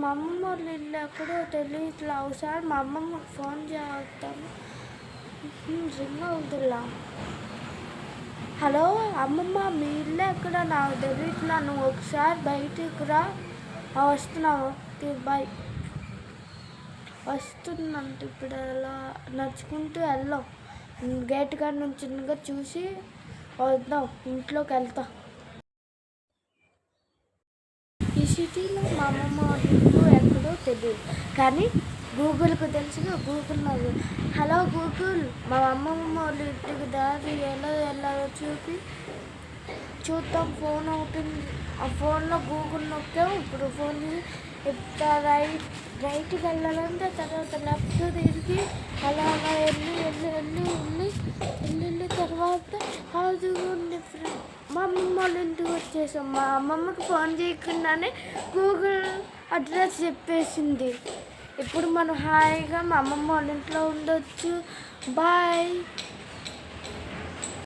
మా అమ్మమ్మ వాళ్ళ ఇల్లు ఎక్కడో తెలియట్లా. ఒకసారి మా అమ్మమ్మకి ఫోన్ చేస్తాను. రింగ్ అవుతుందిలా. హలో అమ్మమ్మ, మీ ఇల్లు ఎక్కడ నాకు తెలియట్లా, నువ్వు ఒకసారి బయటికి రా. వస్తున్నావు, బాయ్. వస్తుందంట. ఇప్పుడు అలా నడుచుకుంటూ వెళ్దాం. గేట్ కాడ నుంచి చిన్నగా చూసి వద్దాం, ఇంట్లోకి వెళ్తాం. ఈ సిటీలో మా అమ్మమ్మ ఇల్లు ఎక్కడో తెలియదు, కానీ గూగుల్కి తెలుసుగా. గూగుల్ నాకు, హలో గూగుల్, మా అమ్మమ్మ వాళ్ళ ఇంటికి దారి ఎలా వెళ్ళాలో చూద్దాం. ఫోన్ ఓపెన్, ఆ ఫోన్లో గూగుల్ నొక్కాము. ఇప్పుడు ఫోన్ ఇప్పుడు రైట్కి వెళ్ళాలంటే తర్వాత లెఫ్ట్ తిరిగి అలా వెళ్ళి తర్వాత అదిగోండి మా అమ్మమ్మ వాళ్ళ ఇంటికి వచ్చేసాం. మా అమ్మమ్మకి ఫోన్ చేయకుండానే గూగుల్ అడ్రస్ చెప్పేసింది. ఇప్పుడు మనం హాయిగా మా అమ్మమ్మ వాళ్ళ ఇంట్లో ఉండొచ్చు. బాయ్.